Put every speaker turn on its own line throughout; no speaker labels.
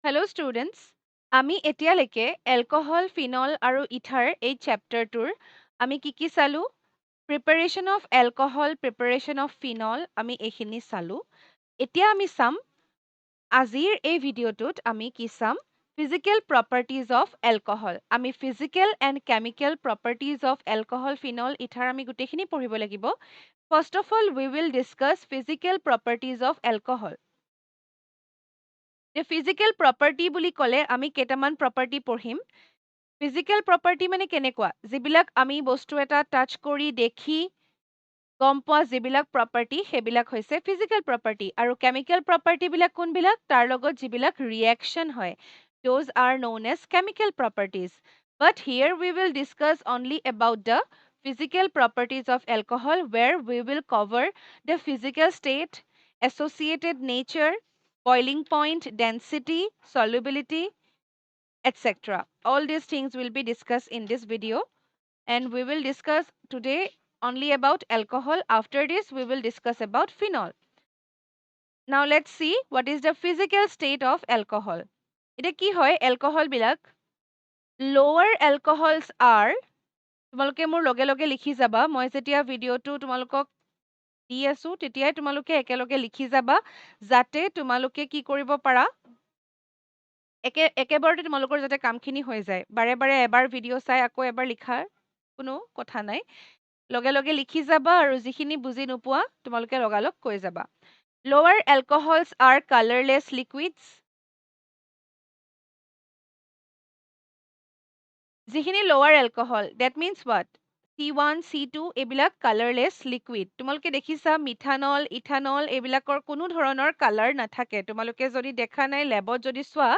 Hello students, আমি এতিয়ালৈকে alcohol, phenol আৰু ইথাৰ এই চেপ্টাৰটোৰ আমি কি চালো? Preparation of alcohol, preparation of phenol আমি এইখিনি চালো। এতিয়া আমি চাম আজিৰ এই ভিডিঅ'টোত আমি কি চাম? Physical properties of alcohol. আমি physical and chemical properties of alcohol, phenol, ether আমি গোটেইখিনি পঢ়িব লাগিব। First of all we will discuss physical properties of alcohol. Physical property বুলি ক'লে আমি কেইটামান প্ৰপাৰ্টি পঢ়িম। ফিজিকেল প্ৰপাৰ্টি মানে কেনেকুৱা? যিবিলাক আমি বস্তু এটা টাচ কৰি দেখি গম পোৱা যিবিলাক প্ৰপাৰ্টি সেইবিলাক হৈছে ফিজিকেল প্ৰপাৰ্টি। আৰু কেমিকেল প্ৰপাৰ্টিবিলাক কোনবিলাক? তাৰ লগত যিবিলাক ৰিয়েকশ্যন হয়, those are known as chemical properties. But here we will discuss only about the physical properties of alcohol, where we will cover the physical state, associated nature, boiling point, density, solubility, etc. All these things will be discussed in this video, and we will discuss today only about alcohol. After this, we will discuss about phenol. Now let's see what is the physical state of alcohol. Ite ki hoy alcohol bilak? Lower alcohols are, তোমালোকে মোৰ লগে লগে লিখি যাবা, মই যেতিয়া ভিডিঅ'টো তোমালোকক দি আছো তেতিয়াই তোমালোকে একেলগে লিখি যাবা, যাতে তোমালোকে কি কৰিব পাৰা, একেবাৰতে তোমালোকৰ যাতে কামখিনি হৈ যায়। বাৰে বাৰে এবাৰ ভিডিঅ' চাই আকৌ এবাৰ লিখাৰ কোনো কথা নাই। লগে লগে লিখি যাবা আৰু যিখিনি বুজি নোপোৱা তোমালোকে লগালগ কৈ যাবা। Lower alcohols are colorless liquids. যিখিনি lower alcohol, that means what? C1, C2 এইবিলাক colorless liquid. তোমালোকে দেখিছা মিথানল, ইথানল এইবিলাকৰ কোনো ধৰণৰ কালাৰ নাথাকে। তোমালোকে যদি দেখা নাই লেবত যদি চোৱা,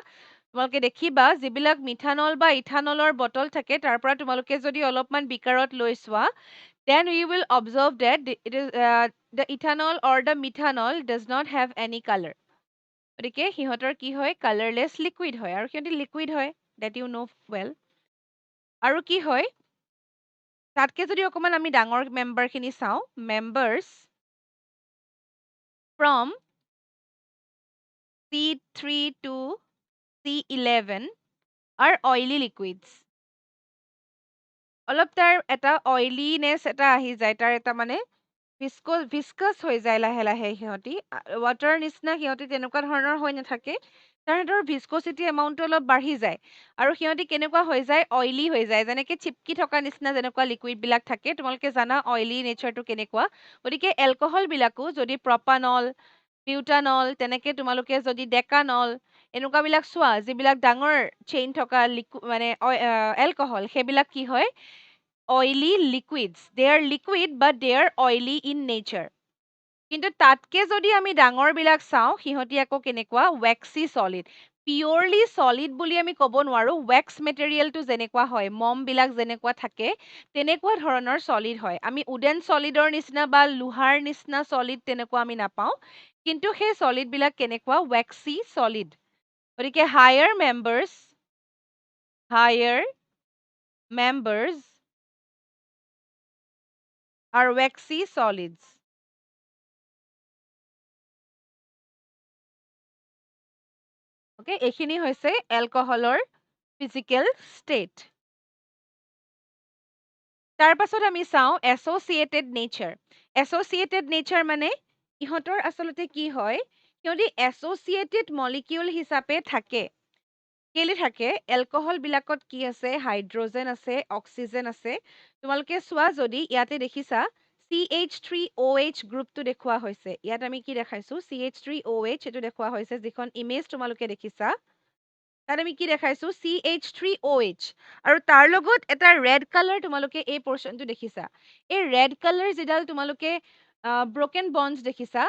তোমালোকে দেখিবা যিবিলাক মিথানল বা ইথানলৰ বটল থাকে তাৰ পৰা তোমালোকে যদি অলপমান বিকাৰত লৈ চোৱা, then you will observe that the ethanol or the methanol does not have any color. গতিকে সিহঁতৰ কি হয়? কালাৰলেছ লিকুইড হয়, আৰু সিহঁতি লিকুইড হয়, that you know well. আৰু কি হয়? তাতকে যদি অকমান আমি ডাঙৰ মেম্বাৰখিনি চাওঁ, members from C3 to C11 are oily liquids. অলপ তাৰ এটা অইলিনেছ এটা আহি যায়, তাৰ এটা মানে ভিস্কাছ হৈ যায় লাহে লাহে সিহঁতি। ৱাটাৰ নিচিনা সিহঁতি তেনেকুৱা ধৰণৰ হৈ নাথাকে, তাহাঁতৰ ভিস্কচিটি এমাউণ্টটো অলপ বাঢ়ি যায় আৰু সিহঁতি কেনেকুৱা হৈ যায়? অইলি হৈ যায়, যেনেকৈ চিপকি থকা নিচিনা যেনেকুৱা লিকুইডবিলাক থাকে। তোমালোকে জানা অইলি নেচাৰটো কেনেকুৱা। গতিকে এলকহলবিলাকো যদি প্ৰপানল, বিউটানল, তেনেকে তোমালোকে যদি ডেকানল এনেকুৱাবিলাক চোৱা, যিবিলাক ডাঙৰ চেইন থকা মানে এলকহল, সেইবিলাক কি হয়? oily liquids. They are liquid but they are oily in nature. কিন্তু তাতকে যদি আমি ডাঙৰবিলাক চাওঁ, সিহঁতি আকৌ কেনেকুৱা? waxy solid. পিয়ৰলি solid বুলি আমি ক'ব নোৱাৰো। wax মেটেৰিয়েলটো যেনেকুৱা হয়, মমবিলাক যেনেকুৱা থাকে, তেনেকুৱা ধৰণৰ solid হয়। আমি উডেন solidৰ নিচিনা বা লোহাৰ নিচিনা solid তেনেকুৱা আমি নাপাওঁ, কিন্তু সেই solidবিলাক কেনেকুৱা? waxy solid. গতিকে higher members are waxy solids. Okay, এইখিনি হৈছে এলকহলৰ ফিজিকেল ষ্টেট। তাৰ পাছত আমি চাওঁ এছ'চিয়েটেড নেচাৰ। এছ'চিয়েটেড নেচাৰ মানে ইহঁতৰ আচলতে কি হয়? সিহঁতি এছ'চিয়েটেড মলিকিউল হিচাপে থাকে। কেলে থাকে? এলকহলবিলাকত কি আছে? হাইড্ৰজেন আছে, অক্সিজেন আছে। তোমালোকে চোৱা যদি ইয়াতে দেখিছা CH3OH গ্ৰুপটো দেখুওৱা হৈছে। ইয়াত আমি কি দেখাইছো? CH3OH এইটো দেখুওৱা হৈছে, যিখন ইমেজ তোমালোকে দেখিছা। তাত আমি কি দেখাইছো? CH3OH, আৰু তাৰ লগত এটা ৰেড কালাৰ তোমালোকে এই পৰ্চনটো দেখিছা। এই ৰেড কালাৰ যিডাল তোমালোকে ব্ৰকেন বণ্ডছ দেখিছা,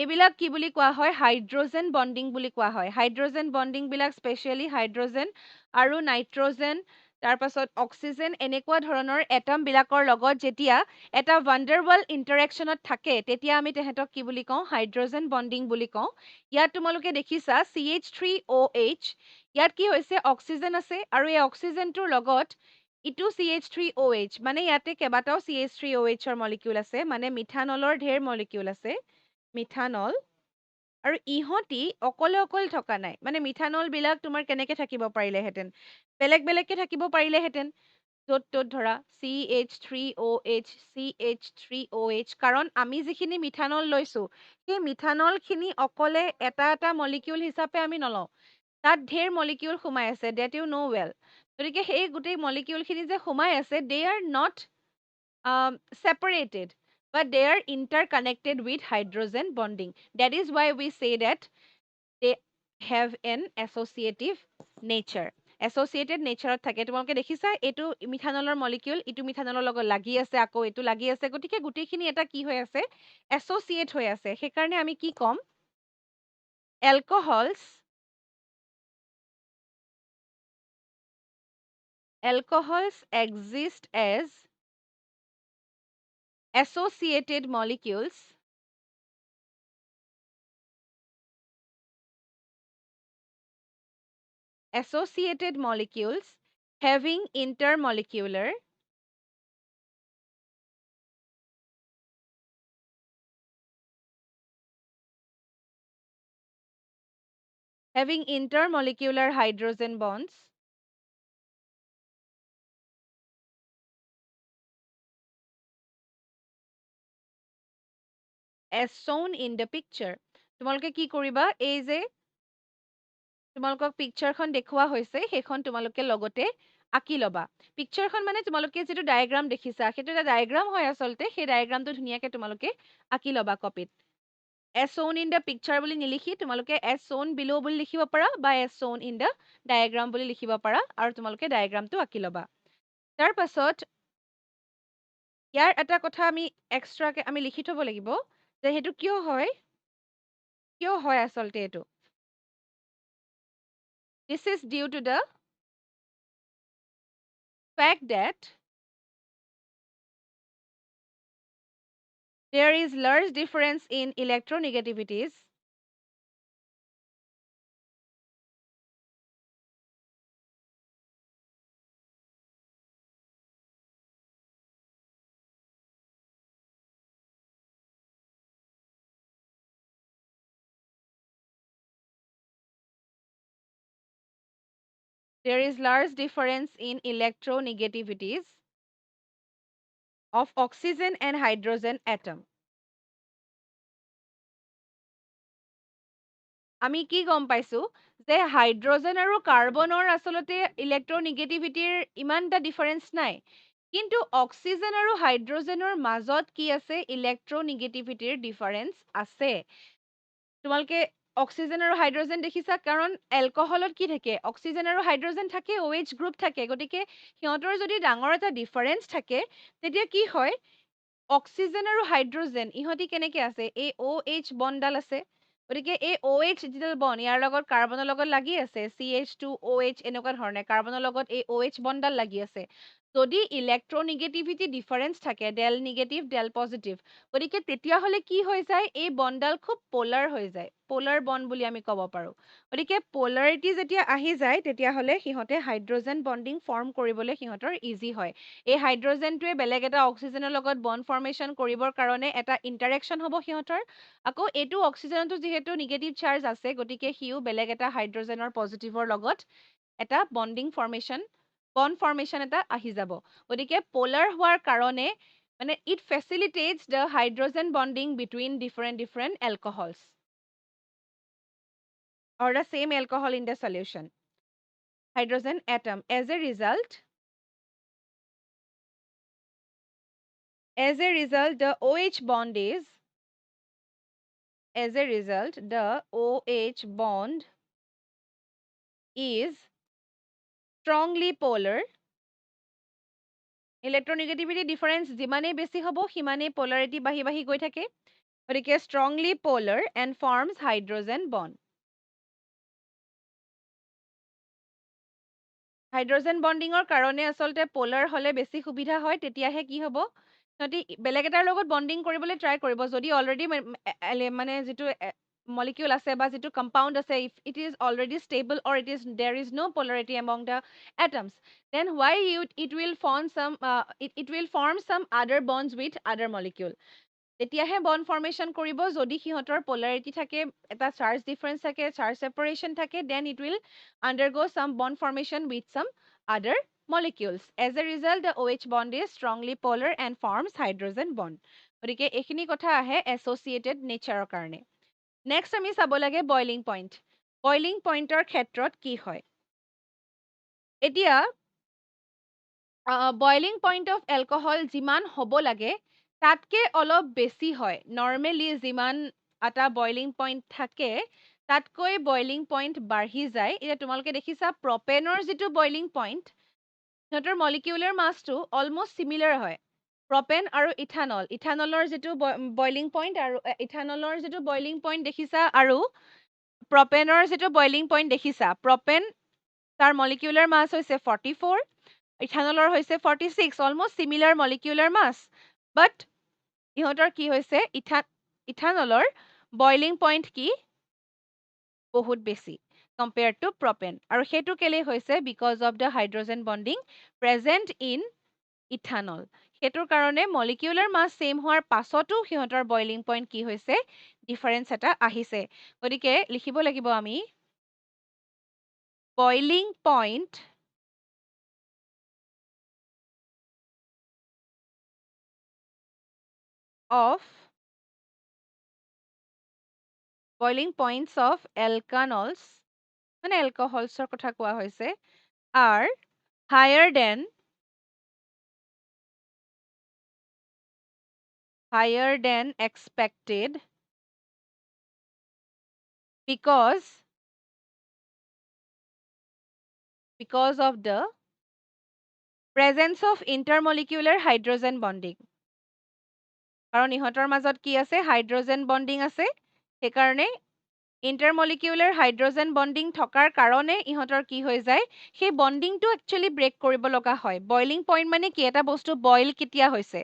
এইবিলাক কি বুলি কোৱা হয়? হাইড্ৰজেন বণ্ডিং বুলি কোৱা হয়। হাইড্ৰজেন বণ্ডিংবিলাক স্পেচিয়েলি হাইড্ৰজেন আৰু নাইট্ৰজেন, তাৰপাছত অক্সিজেন, এনেকুৱা ধৰণৰ এটমবিলাকৰ লগত যেতিয়া এটা ভাণ্ডাৰৱাল ইণ্টাৰেকশ্যনত থাকে, তেতিয়া আমি তেহেঁতক কি বুলি কওঁ? হাইড্ৰজেন বণ্ডিং বুলি কওঁ। ইয়াত তোমালোকে দেখিছা CH3OH, ইয়াত কি হৈছে? অক্সিজেন আছে, আৰু এই অক্সিজেনটোৰ লগত ইটো CH3OH, মানে ইয়াতে কেইবাটাও CH3OHৰ মলিকিউল আছে, মানে মিথানলৰ ঢেৰ মলিকিউল আছে। মিথানল আৰু ইহঁতি অকলে অকলে থকা নাই মানে মিথানলবিলাক তোমাৰ কেনেকৈ থাকিব পাৰিলেহেঁতেন বেলেগকৈ থাকিব পাৰিলেহেঁতেন য'ত ত'ত ধৰা CH3OH কাৰণ আমি যিখিনি মিথানল লৈছোঁ সেই মিথানলখিনি অকলে এটা মলিকিউল হিচাপে আমি নলওঁ তাত ঢেৰ মলিকিউল সোমাই আছে ডেট ইউ ন' ৱেল গতিকে সেই গোটেই মলিকিউলখিনি যে সোমাই আছে they are not separated, but they are interconnected with hydrogen bonding. That is why we say that they have an associative nature. Associated nature থাকে তোমালোকে দেখিছা এইটো মিথানলৰ মলিকিউল ইটো মিথানলৰ লগত লাগি আছে আকৌ এইটো লাগি আছে গতিকে গোটেইখিনি এটা কি হৈ আছে এছ'চিয়েট হৈ আছে সেইকাৰণে আমি কি ক'ম alcohols exist as associated molecules having intermolecular hydrogen bonds as shown in the picture. তোমালোকে কি কৰিবা এই যে তোমালোকক পিকচাৰখন দেখুওৱা হৈছে সেইখন তোমালোকে লগতে আঁকি ল'বা পিকচাৰখন মানে তোমালোকে যিটো ডায়েগ্ৰাম দেখিছা সেইটো এটা ডায়েগ্ৰাম হয় আচলতে সেই ডায়েগ্ৰামটো ধুনীয়াকৈ তোমালোকে আঁকি ল'বা কপিত as shown in the picture বুলি নিলিখি তোমালোকে as shown below বুলি লিখিব পাৰা বা as shown in the diagram বুলি লিখিব পাৰা আৰু তোমালোকে ডায়েগ্ৰামটো আঁকি ল'বা তাৰ পাছত ইয়াৰ এটা কথা আমি এক্সট্ৰাকে আমি লিখি থ'ব লাগিব যে সেইটো কিয় হয় আচলতে এইটো this is due to the fact that there is large difference in electronegativities there is large difference in electronegativities of oxygen and hydrogen atom. আমি কি গম পাইছো যে হাইড্ৰজেন আৰু কাৰ্বনৰ আচলতে ইলেক্ট্ৰনিগেটিভিটিৰ ইমান এটা ডিফাৰেঞ্চ নাই কিন্তু অক্সিজেন আৰু হাইড্ৰজেনৰ মাজত কি আছে ইলেক্ট্ৰনিগেটিভিটিৰ ডিফাৰেঞ্চ আছে তোমালোকে অক্সিজেন আৰু হাইড্ৰজেন দেখিছা কাৰণ এলকহলত কি থাকে অক্সিজেন আৰু হাইড্ৰজেন থাকে OH গ্ৰুপ থাকে গতিকে সিহঁতৰ যদি ডাঙৰ এটা ডিফাৰেঞ্চ থাকে তেতিয়া কি হয় অক্সিজেন আৰু হাইড্ৰজেন ইহঁতি কেনেকৈ আছে এই OH বণ্ডডাল আছে গতিকে এই OH যিডাল বণ্ড ইয়াৰ লগত কাৰ্বনৰ লগত লাগি আছে CH2OH এনেকুৱা ধৰণে কাৰ্বনৰ লগত এই OH বণ্ডডাল লাগি আছে যদি ইলেক্ট্ৰনিগেটিভিটি ডিফাৰেঞ্চ থাকে ডেল নিগেটিভ ডেল পজিটিভ গতিকে তেতিয়াহ'লে কি হৈ যায় এই বণ্ডডাল খুব পলাৰ হৈ যায় পলাৰ বণ্ড বুলি আমি ক'ব পাৰোঁ গতিকে পলাৰিটি যেতিয়া আহি যায় তেতিয়াহ'লে সিহঁতে হাইড্ৰজেন বণ্ডিং ফৰ্ম কৰিবলৈ সিহঁতৰ ইজি হয় এই হাইড্ৰজেনটোৱে বেলেগ এটা অক্সিজেনৰ লগত বণ্ড ফৰ্মেশ্যন কৰিবৰ কাৰণে এটা ইণ্টাৰেকশ্যন হ'ব সিহঁতৰ আকৌ এইটো অক্সিজেনটো যিহেতু নিগেটিভ চাৰ্জ আছে গতিকে সিও বেলেগ এটা হাইড্ৰজেনৰ পজিটিভৰ লগত এটা বণ্ড ফৰ্মেশ্যন এটা আহি যাব গতিকে পলাৰ হোৱাৰ কাৰণে মানে it facilitates the hydrogen bonding between different alcohols or the same alcohol in the solution hydrogen atom as a result the OH bond is as a result the OH bond is strongly polar electronegativity difference যিমানেই বেছি হ'ব সিমানেই পলাৰিটি বাঢ়ি বাঢ়ি গৈ থাকে গতিকে strongly polar and forms hydrogen bond hydrogen বণ্ডিঙৰ কাৰণে আচলতে পলাৰ হ'লে বেছি সুবিধা হয় তেতিয়াহে কি হ'ব সিহঁতি বেলেগ এটাৰ লগত বণ্ডিং কৰিবলৈ ট্ৰাই কৰিব যদি অলৰেডি মানে যিটো মলিকিউল আছে বা যিটো কম্পাউণ্ড আছে if it is already stable or there is no' polarity among the atoms then why it will form some other bonds with other molecule তেতিয়াহে বন্ড ফৰ্মেশ্যন কৰিব যদি সিহঁতৰ polarity থাকে এটা charge difference থাকে charge separation থাকে then it will undergo some bond formation with some other molecules. As a result, the OH bond is strongly polar and forms hydrogen bond. গতিকে এইখিনি কথা আহে associated nature কাৰণে। Next আমি চাব লাগে বইলিং পইণ্ট। বইলিং পইণ্টৰ ক্ষেত্ৰত কি হয় এতিয়া বইলিং পইণ্ট অফ এলকহল যিমান হ'ব লাগে তাতকে অলপ বেছি হয় নৰ্মেলি যিমান এটা বইলিং পইণ্ট থাকে তাতকৈ বইলিং পইণ্ট বাঢ়ি যায় এতিয়া তোমালোকে দেখিছা প্ৰপেনৰ যিটো বইলিং পইণ্ট সিহঁতৰ মলিকিউলাৰ মাছটো অলমষ্ট চিমিলাৰ হয় প্ৰপেন আৰু ইথানল ইথানলৰ যিটো বইলিং পইণ্ট আৰু ইথানলৰ যিটো বইলিং পইণ্ট দেখিছা আৰু প্ৰপেনৰ যিটো বইলিং পইণ্ট দেখিছা প্ৰপেন তাৰ মলিকিউলাৰ মাছ হৈছে 44 ইথানলৰ হৈছে 46 অলমষ্ট চিমিলাৰ মলিকিউলাৰ মাছ বাট ইহঁতৰ কি হৈছে ইথানলৰ বইলিং পইণ্ট কি বহুত বেছি compared to propane আৰু সেইটো কেলে হৈছে because of the hydrogen bonding present in ethanol সেইটোৰ কাৰণে মলিকিউলাৰ মাছ সেম হোৱাৰ পাছতো সিহঁতৰ বইলিং পইণ্ট কি হৈছে ডিফাৰেন্স এটা আহিছে গতিকে লিখিব লাগিব আমি boiling point of boiling points of alkanols মানে alcoholsৰ কথা কোৱা হৈছে are higher than expected because of the presence of intermolecular hydrogen bonding কাৰণ ইহঁতৰ মাজত কি আছে হাইড্ৰোজেন বন্ডিং আছে সেইকাৰণে ইণ্টাৰমলিকিউলাৰ হাইড্ৰোজেন বন্ডিং থকাৰ কাৰণে ইহঁতৰ কি হৈ যায় সেই বন্ডিংটো একচুৱেলি ব্ৰেক কৰিব লগা হয় বইলিং পইণ্ট মানে কি এটা বস্তু বইল কেতিয়া হৈছে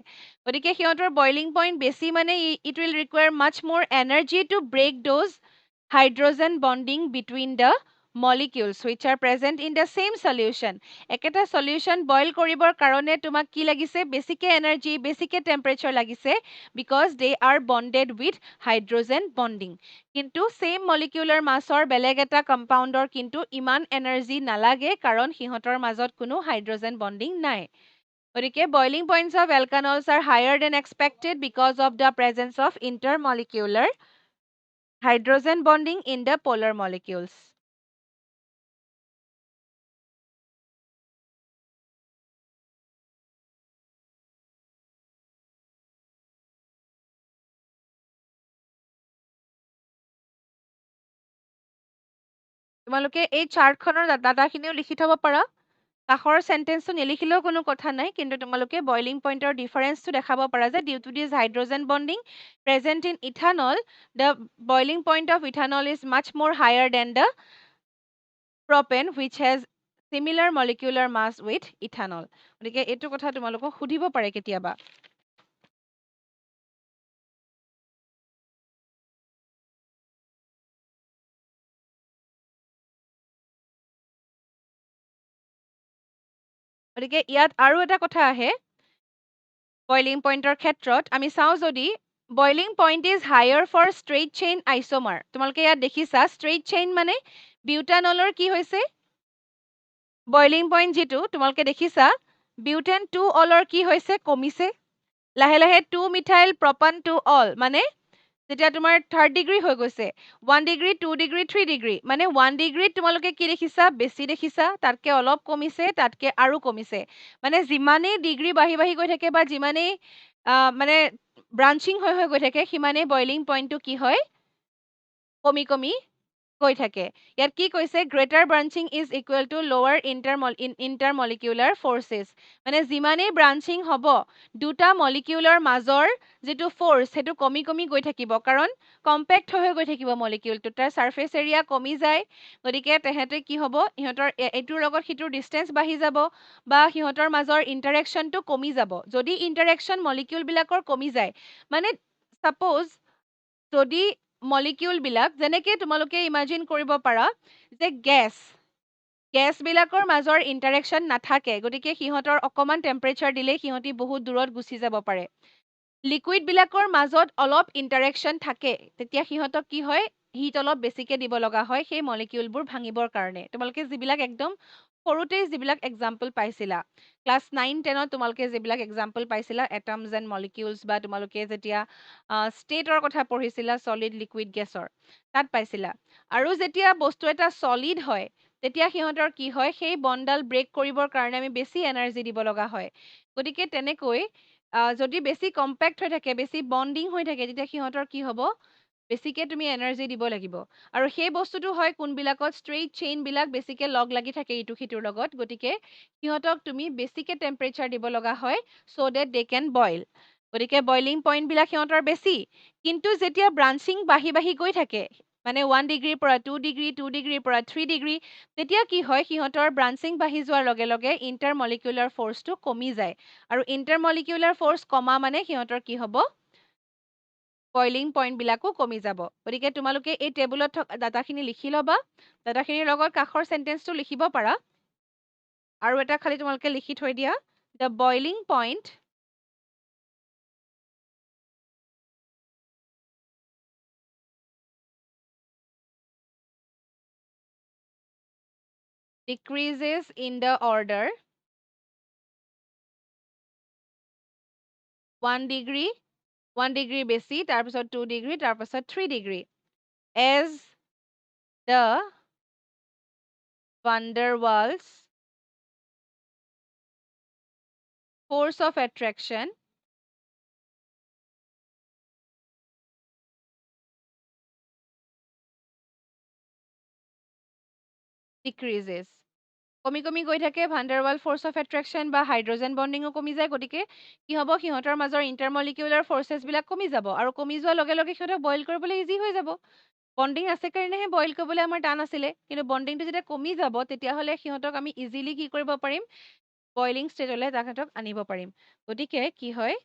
গতিকে সিহঁতৰ বইলিং পইণ্ট বেছি মানে ইট উইল ৰিকুৱায়াৰ মাছ মোৰ energy two brake those hydrogen bonding between the molecules which are present in the same solution একেটা solution boil কৰিবৰ কাৰণে তোমাক কি লাগিছে বেছিকে এনাৰ্জি বেছিকে টেম্পাৰেচাৰ লাগিছে because they are bonded with hydrogen bonding কিন্তু same molecular massৰ বেলেগ এটা কম্পাউণ্ডৰ কিন্তু ইমান এনাৰ্জি নালাগে কাৰণ সিহঁতৰ মাজত কোনো হাইড্ৰোজেন বন্ডিং নাই গতিকে boiling points of alkanols are higher than expected because of the presence of intermolecular hydrogen bonding in the polar molecules তোমালোকে এই চাৰ্টখনৰ ডাটাখিনিও লিখি থব পাৰা কাষৰ সেন্টেন্সটো নিলিখিলেও কোনো কথা নাই কিন্তু তোমালোকে বইলিং পইণ্টৰ ডিফাৰেন্সটো দেখাব পাৰা যে due to this hydrogen bonding present in ethanol the boiling point of ethanol is much more higher than the propane which has similar molecular mass with ethanol গতিকে এইটো কথা তোমালোকক সুধিব পাৰে কেতিয়াবা গতিকে ইয়াত আৰু এটা কথা আহে বইলিং পইণ্টৰ ক্ষেত্ৰত আমি চাওঁ যদি boiling point is higher for straight chain isomer তোমালোকে ইয়াত দেখিছা ষ্ট্ৰেইট চেইন মানে বিউটানলৰ কি হৈছে বইলিং পইণ্ট যিটো তোমালোকে দেখিছা বিউটেন 2 অলৰ কি হৈছে কমিছে লাহে লাহে 2 মিথাইল প্ৰপান 2 অল মানে যেতিয়া তোমাৰ 3rd ডিগ্ৰী হৈ গৈছে 1 ডিগ্ৰী 2 ডিগ্ৰী 3 ডিগ্ৰী মানে 1 ডিগ্ৰীত তোমালোকে কি দেখিছা বেছি দেখিছা তাতকে অলপ কমিছে তাতকে আৰু কমিছে মানে যিমানেই ডিগ্ৰী বাঢ়ি বাঢ়ি গৈ থাকে বা যিমানেই মানে ব্ৰাঞ্চিং হৈ গৈ থাকে সিমানেই বইলিং পইণ্টটো কি হয় কমি কমি গৈ থাকে ইয়াত কি কৈছে greater branching is equal to লোৱাৰ ইণ্টাৰমলিকিউলাৰ ফৰ্চেছ মানে যিমানেই ব্ৰাঞ্চিং হ'ব দুটা মলিকিউলাৰ মাজৰ যিটো ফৰ্চ সেইটো কমি কমি গৈ থাকিব কাৰণ কম্পেক্ট হৈ গৈ থাকিব মলিকিউলটো তাৰ ছাৰ্ফেচ এৰিয়া কমি যায় গতিকে তেহেঁতে কি হ'ব ইহঁতৰ এইটোৰ লগত সিটোৰ ডিষ্টেঞ্চ বাঢ়ি যাব বা সিহঁতৰ মাজৰ ইণ্টাৰেকশ্যনটো কমি যাব যদি ইণ্টাৰেকশ্যন মলিকিউলবিলাকৰ কমি যায় মানে ছাপ'জ যদি মলিকিউলবিলাক যেনেকৈ তোমালোকে ইমাজিন কৰিব পাৰা যে গেছবিলাকৰ মাজৰ ইণ্টাৰেকশ্যন নাথাকে গতিকে সিহঁতৰ অকণমান টেম্পাৰেচাৰ দিলেই সিহঁতি বহুত দূৰত গুচি যাব পাৰে লিকুইডবিলাকৰ মাজত অলপ ইণ্টাৰেকশ্যন থাকে তেতিয়া সিহঁতক কি হয় হিট অলপ বেছিকে দিব লগা হয় সেই মলিকিউলবোৰ ভাঙিবৰ কাৰণে তোমালোকে যিবিলাক একদম সৰুতেই যিবিলাক এক্সাম্পল পাইছিলা ক্লাছ 9-10ত তোমালোকে যিবিলাক এক্সাম্পল পাইছিলা এটমছ এণ্ড মলিকিউলছ বা তোমালোকে যেতিয়া ষ্টেটৰ কথা পঢ়িছিলা ছলিড লিকুইড গেছৰ তাত পাইছিলা আৰু যেতিয়া বস্তু এটা ছলিড হয় তেতিয়া সিহঁতৰ কি হয় সেই বণ্ডডাল ব্ৰেক কৰিবৰ কাৰণে আমি বেছি এনাৰ্জি দিব লগা হয় গতিকে তেনেকৈ যদি বেছি কম্পেক্ট হৈ থাকে বেছি বণ্ডিং হৈ থাকে তেতিয়া সিহঁতৰ কি হ'ব বেছিকে তুমি এনাৰ্জি দিব লাগিব আৰু সেই বস্তুটো হয় কোনবিলাকত ষ্ট্ৰেইট চেইনবিলাক বেছিকে লগ লাগি থাকে ইটো সিটোৰ লগত গতিকে সিহঁতক তুমি বেছিকে টেম্পাৰেচাৰ দিব লগা হয় চ' ডেট দে কেন বইল গতিকে বইলিং পইণ্টবিলাক সিহঁতৰ বেছি কিন্তু যেতিয়া ব্ৰাঞ্চিং বাঢ়ি বাঢ়ি গৈ থাকে মানে 1 ডিগ্ৰীৰ পৰা 2 ডিগ্ৰী 2 ডিগ্ৰীৰ পৰা 3 ডিগ্ৰী তেতিয়া কি হয় সিহঁতৰ ব্ৰাঞ্চিং বাঢ়ি যোৱাৰ লগে লগে ইণ্টাৰমলিকুলাৰ ফ'ৰ্চটো কমি যায় আৰু ইণ্টাৰমলিকুলাৰ ফ'ৰ্চ কমা মানে সিহঁতৰ কি হ'ব বইলিং পইণ্টবিলাকো কমি যাব গতিকে তোমালোকে এই টেবুলত থকা ডাটাখিনি লিখি ল'বা ডাটাখিনিৰ লগত কাষৰ চেণ্টেন্সটো লিখিব পাৰা আৰু এটা খালি তোমালোকে লিখি থৈ দিয়া the boiling point decreases in the order 1 degree 1 degree বেছি তাৰপিছত 2 degree তাৰপিছত 3 degree as the van der Waals force of attraction decreases কমি কমি গৈ থাকে ভাণ্ডাৰৱাল ফ'ৰ্চ অফ এট্ৰেকশ্যন বা হাইড্ৰজেন বণ্ডিঙো কমি যায় গতিকে কি হ'ব সিহঁতৰ মাজৰ ইণ্টাৰমলিকুলাৰ ফ'ৰ্চেছবিলাক কমি যাব আৰু কমি যোৱাৰ লগে লগে সিহঁতক বইল কৰিবলৈ ইজি হৈ যাব বণ্ডিং আছে কাৰণেহে বইল কৰিবলৈ আমাৰ টান আছিলে কিন্তু বণ্ডিংটো যেতিয়া কমি যাব তেতিয়াহ'লে সিহঁতক আমি ইজিলি কি কৰিব পাৰিম বইলিং ষ্টেজলৈ তাহাঁতক আনিব পাৰিম গতিকে কি হয়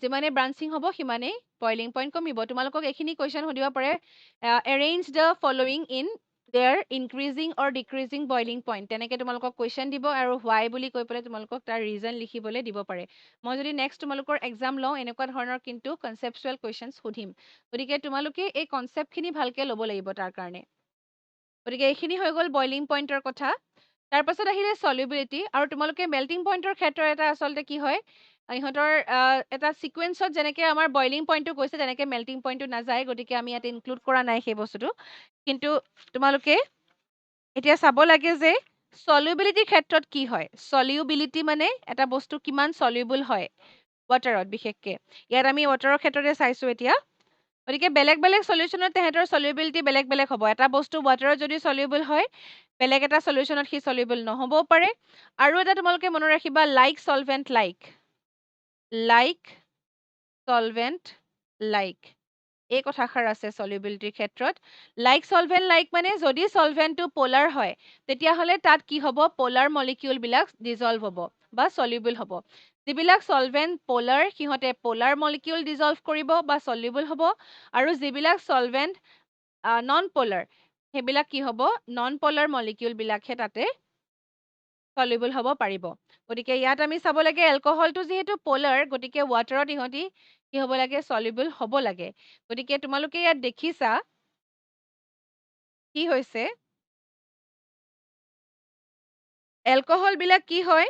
যিমানে ব্ৰাঞ্চিং হ'ব সিমানেই বইলিং পইণ্ট কমিব তোমালোকক এইখিনি কুৱেশ্যন সুধিব পাৰে arrange the following in their increasing or decreasing boiling point তেনেকৈ তোমালোকক কুৱেশ্যন দিব আৰু হোৱাই বুলি কৈ পেলাই তোমালোকক তাৰ ৰিজন লিখিবলৈ দিব পাৰে মই যদি নেক্সট তোমালোকৰ এক্সাম লওঁ এনেকুৱা ধৰণৰ কিন্তু কনচেপচুৱেল কুৱেশ্যনছ সুধিম গতিকে তোমালোকে এই কনচেপ্টখিনি ভালকৈ ল'ব লাগিব তাৰ কাৰণে গতিকে এইখিনি হৈ গ'ল বইলিং পইণ্টৰ কথা তাৰপাছত আহিলে সলিউবিলিটি আৰু তোমালোকে মেল্টিং পইণ্টৰ ক্ষেত্ৰত এটা আচলতে কি হয় ইহঁতৰ এটা ছিকুৱেঞ্চত যেনেকৈ আমাৰ বইলিং পইণ্টটো গৈছে তেনেকৈ মেল্টিং পইণ্টটো নাযায় গতিকে আমি ইয়াত ইনক্লুড কৰা নাই সেই বস্তুটো কিন্তু তোমালোকে এতিয়া চাব লাগে যে সলিউবিলিটিৰ ক্ষেত্ৰত কি হয় সলিউবিলিটি মানে এটা বস্তু কিমান সলিউবল হয় ৱাটাৰত বিশেষকৈ ইয়াত আমি ৱাটাৰৰ ক্ষেত্ৰতে চাইছোঁ এতিয়া গতিকে বেলেগ বেলেগ সলিউশ্যনত তেহেঁতৰ সলিউবিলিটি বেলেগ বেলেগ হ'ব এটা বস্তু ৱাটাৰত যদি সলিউবল হয় বেলেগ এটা সলিউশ্যনত সি সলিউবল নহ'বও পাৰে আৰু এটা তোমালোকে মনত ৰাখিবা লাইক সলভেণ্ট লাইক সলভেণ্ট লাইক এই কথাষাৰ আছে সলিউবিলিটিৰ ক্ষেত্ৰত লাইক সলভেণ্ট লাইক মানে যদি সলভেণ্টটো পলাৰ হয় তেতিয়াহ'লে তাত কি হ'ব পলাৰ মলিকিউলবিলাক ডিজলভ হ'ব বা সলিউবল হ'ব যিবিলাক সলভেণ্ট পলাৰ সিহঁতে পলাৰ মলিকিউল ডিজলভ কৰিব বা সলিউবল হ'ব আৰু যিবিলাক সলভেণ্ট নন পলাৰ সেইবিলাক কি হ'ব নন পলাৰ মলিকিউলবিলাকহে তাতে সলিউবল হ'ব পাৰিব গতিকে ইয়াত আমি চাব লাগে এলকহলটো যিহেতু পলাৰ গতিকে ৱাটাৰত ইহঁতি কি হ'ব লাগে সলিউবল হ'ব লাগে গতিকে তোমালোকে ইয়াত দেখিছা কি হৈছে এলকহলবিলাক কি হয়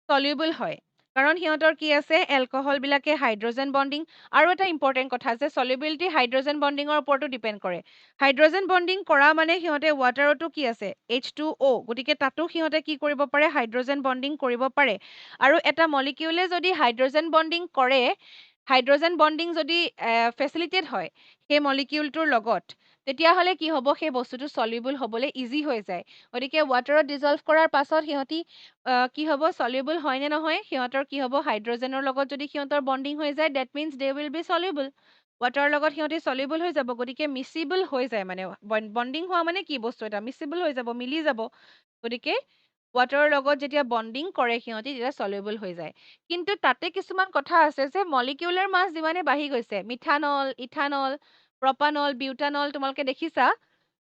সলিউবল হয় কাৰণ সিহঁতৰ কি আছে এলকহলবিলাকে হাইড্ৰজেন বণ্ডিং আৰু এটা ইম্পৰ্টেণ্ট কথা যে সলিউবিলিটি হাইড্ৰজেন বণ্ডিঙৰ ওপৰতো ডিপেণ্ড কৰে হাইড্ৰজেন বণ্ডিং কৰা মানে সিহঁতে ৱাটাৰতো কি আছে H2O গতিকে তাতো সিহঁতে কি কৰিব পাৰে হাইড্ৰজেন বণ্ডিং কৰিব পাৰে আৰু এটা মলিকিউলে যদি হাইড্ৰজেন বণ্ডিং কৰে হাইড্ৰজেন বণ্ডিং যদি ফেচিলিটেড হয় সেই মলিকিউলটোৰ লগত তেতিয়াহ'লে কি হ'ব সেই বস্তুটো সলিউবল হ'বলৈ ইজি হৈ যায় গতিকে ৱাটাৰত ডিজলভ কৰাৰ পাছত সিহঁতি কি হ'ব সলিউবল হয় নে নহয় সিহঁতৰ কি হ'ব হাইড্ৰজেনৰ লগত যদি সিহঁতৰ বণ্ডিং হৈ যায় that means they will be soluble ৱাটাৰৰ লগত সিহঁতি সলিউবল হৈ যাব গতিকে মিচিবল হৈ যায় মানে বণ্ডিং হোৱা মানে কি বস্তু এটা মিচিবল হৈ যাব মিলি যাব গতিকে ৱাটাৰৰ লগত যেতিয়া বণ্ডিং কৰে সিহঁতি তেতিয়া সলিউবল হৈ যায় কিন্তু তাতে কিছুমান কথা আছে যে মলিকিউলাৰ মাছ যিমানে বাঢ়ি গৈছে মিথানল ইথানল প্ৰপানল বিউটানল তোমালোকে দেখিছা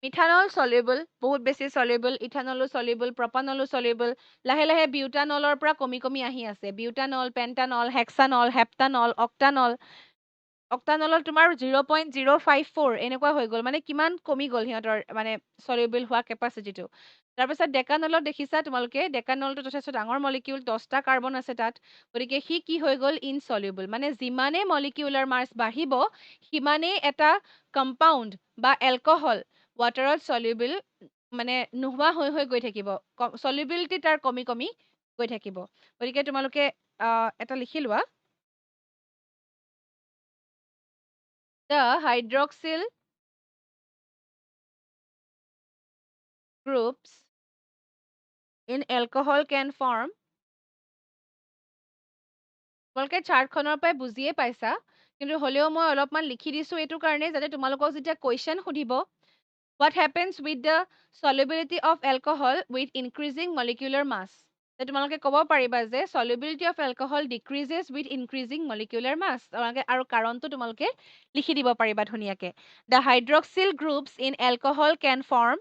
মিথানল সলিউবল, বহুত বেছি সলিউবল, ইথানলো সলিউবল, প্ৰপানলো সলিউবল, লাহে লাহে বিউটানলৰ পৰা কমি কমি আহি আছে। বিউটানল, পেণ্টানল, হেক্সানল, হেপ্টানল, অক্টানল, অক্টানলত তোমাৰ 0.054 এনেকুৱা হৈ গ'ল, মানে কিমান কমি গ'ল সিহঁতৰ মানে সলিউবল হোৱা কেপাচিটিটো। তাৰপিছত ডেকানলত দেখিছা তোমালোকে, ডেকানলটো যথেষ্ট ডাঙৰ মলিকিউল, 10টা কাৰ্বন আছে তাত, গতিকে সি কি হৈ গ'ল, ইনসলিউবল। মানে যিমানে মলিকিউলাৰ মাছ বাঢ়িব, সিমানেই এটা কম্পাউণ্ড বা এলকহল ৱাটাৰত সলিউবল মানে নোহোৱা হৈ হৈ গৈ থাকিব, সলিউবিলিটি তাৰ কমি কমি গৈ থাকিব। গতিকে তোমালোকে এটা লিখি লোৱা, the hydroxyl groups in alcohol can form, তোমালোকে চাৰ্টখনৰ পৰাই বুজিয়ে পাইছা, কিন্তু হ'লেও মই অলপমান লিখি দিছোঁ এইটো কাৰণে যাতে তোমালোকক যেতিয়া কুৱেশ্যন সুধিব, what happens with the solubility of alcohol with increasing molecular mass, তোমালোকে ক'ব পাৰিবা যে solubility of alcohol decreases with increasing molecular mass, তোমালোকে আৰু কাৰণটো তোমালোকে লিখি দিব পাৰিবা ধুনীয়াকে। The hydroxyl groups in alcohol can form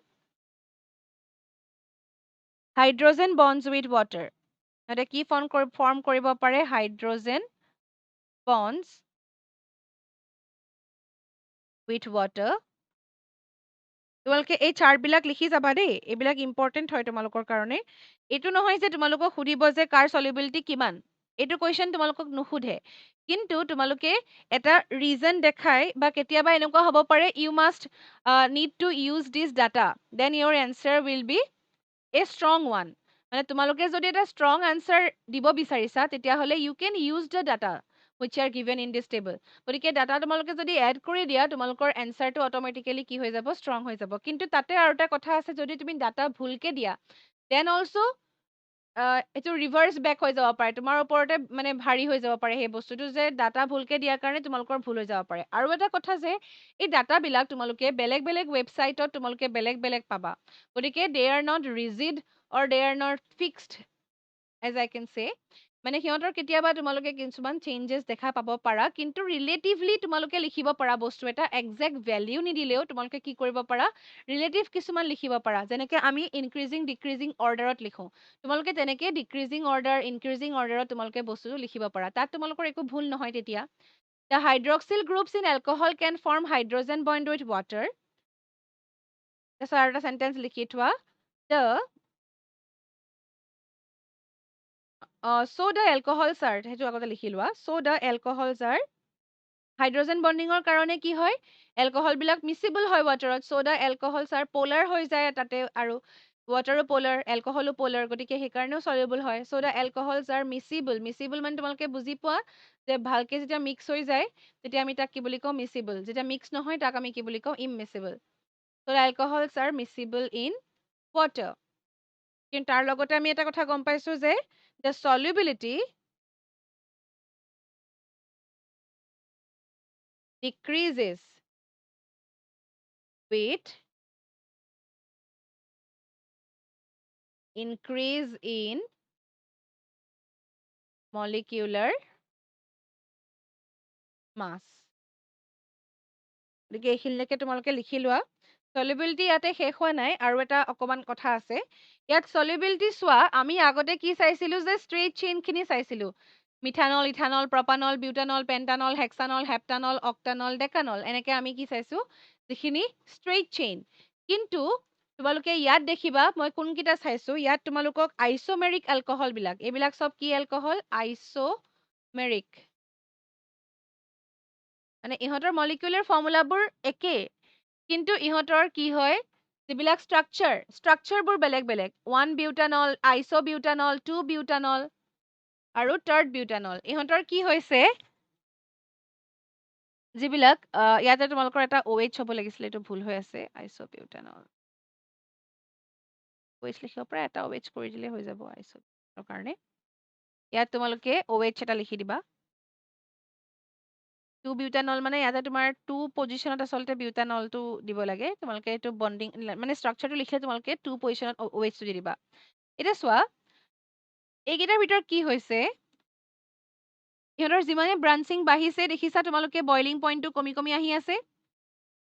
hydrogen bonds with water, সিহঁতে কি ফৰ্ম কৰিব পাৰে, হাইড্ৰজেন bonds with water। তোমালোকে এই চাৰ্টবিলাক লিখি যাবা দেই, এইবিলাক ইম্পৰ্টেণ্ট হয় তোমালোকৰ কাৰণে। এইটো নহয় যে তোমালোকক সুধিব যে কাৰ সলিউবিলিটি কিমান, এইটো কুৱেশ্যন তোমালোকক নুসুধে, কিন্তু তোমালোকে এটা ৰিজন দেখাই বা কেতিয়াবা এনেকুৱা হ'ব পাৰে, you must need to use this data, then your answer will be a strong one. মানে তোমালোকে যদি এটা ষ্ট্ৰং আনচাৰ দিব বিচাৰিছা, তেতিয়াহ'লে you can use the data which are given in this table। গতিকে ডাটা তোমালোকে যদি এড কৰি দিয়া, তোমালোকৰ এনচাৰটো অট'মেটিকেলি কি হৈ যাব, ষ্ট্ৰং হৈ যাব। কিন্তু তাতে আৰু এটা কথা আছে, যদি তুমি ডাটা ভুলকে দিয়া, দেন অলছো এইটো ৰিভাৰ্চ বেক হৈ যাব পাৰে, তোমাৰ ওপৰতে মানে ভাৰী হৈ যাব পাৰে সেই বস্তুটো, যে ডাটা ভুলকে দিয়াৰ কাৰণে তোমালোকৰ ভুল হৈ যাব পাৰে। আৰু এটা কথা যে এই ডাটাবিলাক তোমালোকে বেলেগ বেলেগ ৱেবছাইটত তোমালোকে বেলেগ বেলেগ পাবা, গতিকে they are not rigid or they are not fixed as I can say, মানে সিহঁতৰ কেতিয়াবা তোমালোকে কিছুমান চেঞ্জেছ দেখা পাব পাৰা, কিন্তু ৰিলেটিভলি তোমালোকে লিখিব পাৰা বস্তু এটা, একজেক্ট ভেলিউ নিদিলেও তোমালোকে কি কৰিব পাৰা, ৰিলেটিভ কিছুমান লিখিব পাৰা, যেনেকে আমি ইনক্ৰিজিং ডিক্ৰিজিং অৰ্ডাৰত লিখোঁ, তোমালোকে তেনেকে ডিক্ৰিজিং অৰ্ডাৰ ইনক্ৰিজিং অৰ্ডাৰত তোমালোকে বস্তুটো লিখিব পাৰা, তাত তোমালোকৰ একো ভুল নহয় তেতিয়া। The hydroxyl groups in alcohol can form hydrogen bond with water। তাৰপিছত আৰু এটা চেণ্টেন্স লিখি থোৱা, the so the alcohols are, সেইটো আগতে লিখি লোৱা, so the alcohols are, hydrogen বন্ডিঙৰ কাৰণে কি হয়, এলকহলবিলাক মিচিবল হয় ৱাটাৰত, so the alcohols are polar হৈ যায় তাতে, আৰু ৱাটাৰো পলাৰ, এলকহলো পলাৰ, গতিকে সেইকাৰণেও সলিউবল হয়। so the alcohols are miscible, miscible মানে তোমালোকে বুজি পোৱা যে ভালকে যেতিয়া মিক্স হৈ যায় তেতিয়া আমি তাক কি বুলি কওঁ, মিচিবল, যেতিয়া মিক্স নহয় তাক আমি কি বুলি কওঁ, ইমমিচিবল। so the alcohols are miscible in water। কিন্তু তাৰ লগতে আমি এটা কথা গম পাইছো যে the solubility decreases with increase in molecular mass। গতিকে এইখিনিলৈকে তোমালোকে লিখি লোৱা। সলিউবিলিটি ইয়াতে শেষ হোৱা নাই, আৰু এটা অকমান কথা আছে ইয়াত। সলিউবিলিটি চোৱা, আমি আগতে কি চাইছিলো যে ষ্ট্ৰেইট চেইনখিনি চাইছিলো, মিথানল, ইথানল, প্ৰপানল, বিউটানল, পেণ্টানল, হেক্সানল, হেপ্টানল, অক্টানল, ডেকানল, এনেকে আমি কি চাইছো, যিখিনি ষ্ট্ৰেইট চেইন। কিন্তু তোমালোকে ইয়াত দেখিবা মই কোনকেইটা চাইছো, ইয়াত তোমালোকক আইচোমেৰিক এলকহল বিলাক, এইবিলাক চব কি এলকহল, আইচোমেৰিক, মানে ইহঁতৰ মলিকুলাৰ ফৰ্মুলাবোৰ একেই, কিন্তু ইহঁতৰ কি হয়, যিবিলাক ষ্ট্ৰাকচাৰবোৰ বেলেগ বেলেগ, 1 বিউটানল, আইচোবিউটানল, 2 বিউটানল আৰু 3rd বিউটানল, ইহঁতৰ কি হৈছে, যিবিলাক ইয়াতে তোমালোকৰ এটা OH হ'ব লাগিছিলে, এইটো ভুল হৈ আছে, আইচোবিউটানল OH লিখিব পৰা, এটা OH কৰি দিলে হৈ যাব আইচোবিউটানৰ কাৰণে। ইয়াত তোমালোকে OH এটা লিখি দিবা, 2 বিউটানল মানে ইয়াতে তোমাৰ 2 পজিশ্যনত আচলতে বিউটানলটো দিব লাগে, তোমালোকে এইটো বন্ডিং মানে ষ্ট্ৰাকচাৰটো লিখিলে তোমালোকে 2 পজিশ্যনত OH টো দি দিবা। এতিয়া চোৱা, এইকেইটাৰ ভিতৰত কি হৈছে, ইহঁতৰ যিমানে ব্ৰাঞ্চিং বাঢ়িছে দেখিছা তোমালোকে, বইলিং পইণ্টটো কমি কমি আহি আছে,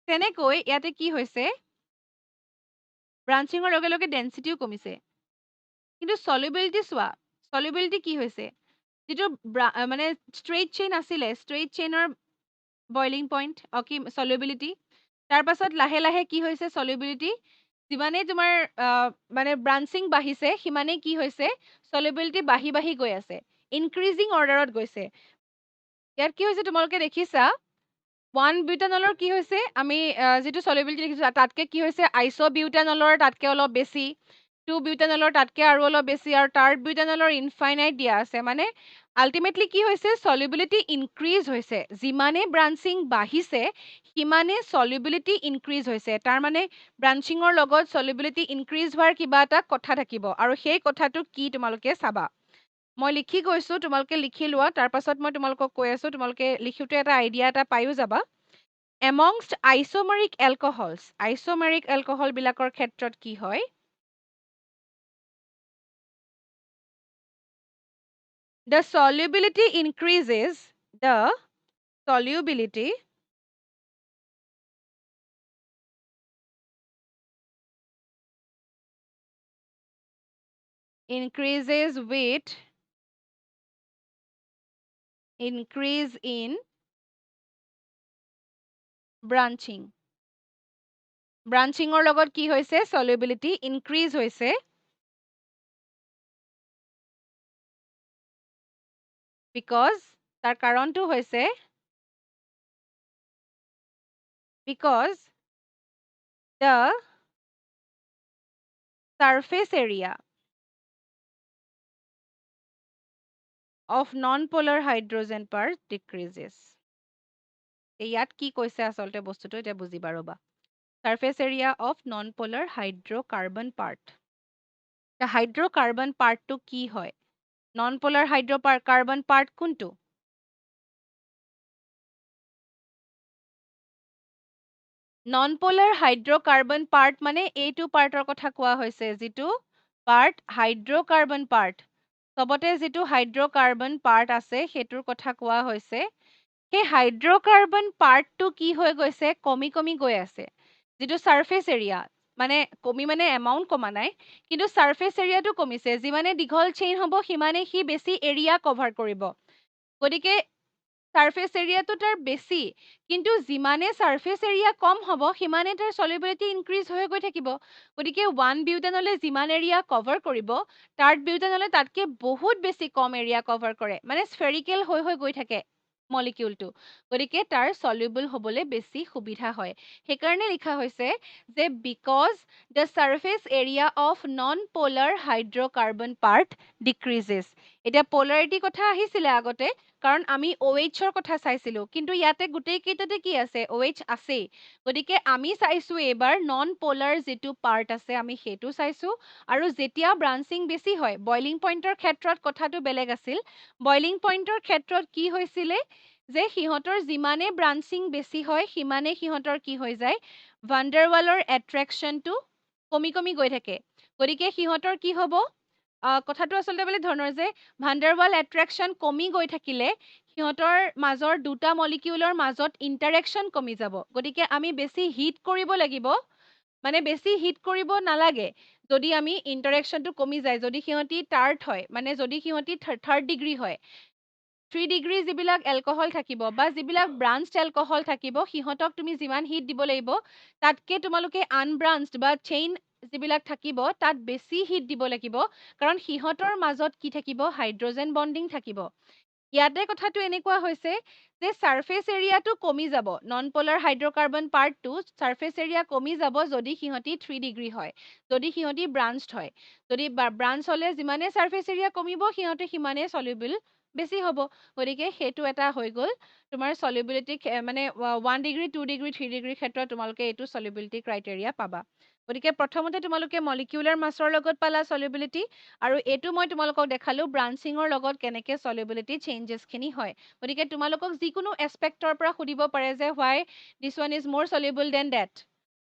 তেনেকৈ ইয়াতে কি হৈছে, ব্ৰাঞ্চিঙৰ লগে লগে ডেন্সিটিও কমিছে কিন্তু সলিবিলিটি চোৱা সলিবিলিটি কি হৈছে যেটো মানে স্ট্ৰেইট চেইন আছিলে স্ট্ৰেইট চেইনৰ বইলিং পইণ্ট কি সলিবিলিটি তাৰ পাছত লাহে লাহে কি হৈছে সলিবিলিটি যিমানেই তোমাৰ মানে ব্ৰাঞ্চিং বাঢ়িছে সিমানেই কি হৈছে সলিবিলিটি বাঢ়ি বাঢ়ি গৈ আছে ইনক্ৰিজিং অৰ্ডাৰত গৈছে ইয়াত কি হৈছে তোমালোকে দেখিছা 1 বিউটানলৰ কি হৈছে আমি যেটো সলিবিলিটি দেখিছো তাতকে কি হৈছে আইসোবিউটানলৰ তাতকে অলপ বেছি 2 বিউটানলৰ তাতকে আৰু অলপ বেছি আৰু টাৰ্ট বিউটানলৰ ইনফাইনাইট দিয়া আছে মানে আলটিমেটলি কি হৈছে সলিবিলিটি ইনক্ৰিজ হৈছে যিমানে ব্ৰাঞ্চিং বাঢ়িছে সিমানে সলিবিলিটি ইনক্ৰিজ হৈছে তাৰ মানে ব্ৰাঞ্চিঙৰ লগত সলিবিলিটি ইনক্ৰিজ হোৱাৰ কিবা এটা কথা থাকিব আৰু সেই কথাটো কি তোমালোকে চাবা মই লিখি গৈছো তোমালোকে লিখি লোৱা তাৰ পাছত মই তোমালোকক কৈ আছো তোমালোকে লিখোতে এটা আইডিয়া এটা পাইও যাবা amongst isomeric alcohol বিলাকৰ ক্ষেত্ৰত কি হয় the solubility increases the solubility increases with increase in branching branchingৰ লগত কি হৈছে solubility increase হৈছে because তাৰ কাৰণটো হৈছে because the surface area of non-polar hydrogen part decreases ইয়াত কি কৈছে আসলতে বস্তুটো এটা বুজিবা ৰবা surface area of non-polar hydrocarbon part the hydrocarbon part to কি হয় non-polar hydrocarbon part কোনটো non-polar hydrocarbon part মানে এইটো পাৰ্টৰ কথা কোৱা হৈছে যিটো part hydrocarbon part সবতে যিটো hydrocarbon part আছে সেইটোৰ কথা কোৱা হৈছে সেই হাইড্ৰকাৰ্বন পাৰ্টটো কি হৈ গৈছে কমি কমি গৈ আছে যেটো সাৰফেস এৰিয়া মানে কমি মানে এমাউন্ট কমা নাই কিন্তু সাৰফেস এৰিয়াটো কমিছে যিমানে দীঘল চেইন হ'ব সিমানে হি বেছি এৰিয়া কভাৰ কৰিব গতিকে সাৰফেস এৰিয়াটো তাৰ বেছি কিন্তু যিমানে সাৰফেস এৰিয়া কম হ'ব সিমানে তাৰ সলিবিলিটি ইনক্ৰিজ হৈ গৈ থাকিব গতিকে 1 বিউটানলে যিমান এৰিয়া কভাৰ কৰিব টাৰ্ট বিউটানলে তাতকে বহুত বেছি কম এৰিয়া কভাৰ কৰে মানে স্ফেৰিকেল হৈ গৈ থাকে মলিকিউলটো গতিকে তাৰ সলিউবল হ'বলৈ বেছি সুবিধা হয় সেইকাৰণে লিখা হৈছে যে because the surface area of non-polar hydrocarbon part decreases এতিয়া polarity কথা আহিছিলে আগতে কাৰণ আমি OH ৰ কথা চাইছিলো কিন্তু ইয়াতে গোটেই কেইটাতে কি আছে OH আছে গতিকে আমি চাইছো এবাৰ non-polar যেটো part আছে আমি সেইটো চাইছো আৰু যেতিয়া ব্ৰাঞ্চিং বেছি হয় বইলিং পইণ্টৰ ক্ষেত্ৰত কথাটো বেলেগ আছিল বইলিং পইণ্টৰ ক্ষেত্ৰত কি হৈছিলে যে সিহঁতৰ যিমানে ব্ৰাঞ্চিং বেছি হয় সিমানে সিহঁতৰ কি হৈ যায় ভান্ডাৰৱালৰ এট্ৰেকশনটো কমি কমি গৈ থাকে গতিকে সিহঁতৰ কি হ'ব কথাটো আচলতে বেলেগ ধৰণৰ যে ভান্ডাৰৱাল এট্ৰেকশন কমি গৈ থাকিলে সিহঁতৰ মাজৰ দুটা মলিকিউলৰ মাজত ইন্টাৰেকশন কমি যাব গতিকে আমি বেছি হিট কৰিব লাগিব মানে বেছি হিট কৰিব নালাগে যদি আমি ইন্টাৰেকশনটো কমি যায় যদি সিহঁতি টাৰ্ট হয় মানে যদি সিহঁতি থাৰ্ড ডিগ্ৰী হয় 3 ডিগ্ৰী যিবিলাক এলকহল থাকিব বা যিবিলাক ব্ৰাঞ্চড এলকহল থাকিব সিহঁতক তুমি যিমান হিট দিব লাগিব তাতকে তোমালোকে আনব্ৰাঞ্চড বা চেইন যিবিলাক থাকিব তাত বেছি হিট দিব লাগিব কাৰণ সিহঁতৰ মাজত কি থাকিব হাইড্ৰজেন বন্ডিং থাকিব ইয়াতে কথাটো এনেকুৱা হৈছে যে সাৰফেস এৰিয়াটো কমি যাব নন পোলাৰ হাইড্ৰকাৰ্বন পাৰ্টটো সাৰফেস এৰিয়া কমি যাব যদি সিহঁতি 3 ডিগ্ৰী হয় যদি সিহঁতি ব্ৰাঞ্চড হয় যদি ব্ৰাঞ্চ হলে যিমানে সাৰফেস এৰিয়া কমিব সিহঁতে সিমানে সলিউবল বেছি হ'ব গতিকে সেইটো এটা হৈ গ'ল তোমাৰ সলিউবিলিটি মানে 1 ডিগ্ৰী 2 ডিগ্ৰী 3 ডিগ্ৰী ক্ষেত্ৰত তোমালোকে এইটো সলিউবিলিটি ক্ৰাইটেৰিয়া পাবা গতিকে প্ৰথমতে তোমালোকে মলিকিউলাৰ মাছৰ লগত পালা সলিউবিলিটি আৰু এইটো মই তোমালোকক দেখালো ব্ৰাঞ্চিঙৰ লগত কেনেকে সলিউবিলিটি চেঞ্জেছ খিনি হয় গতিকে তোমালোকক যিকোনো এস্পেক্টৰ পৰা সুধিব পাৰে যে why this one is more soluble than that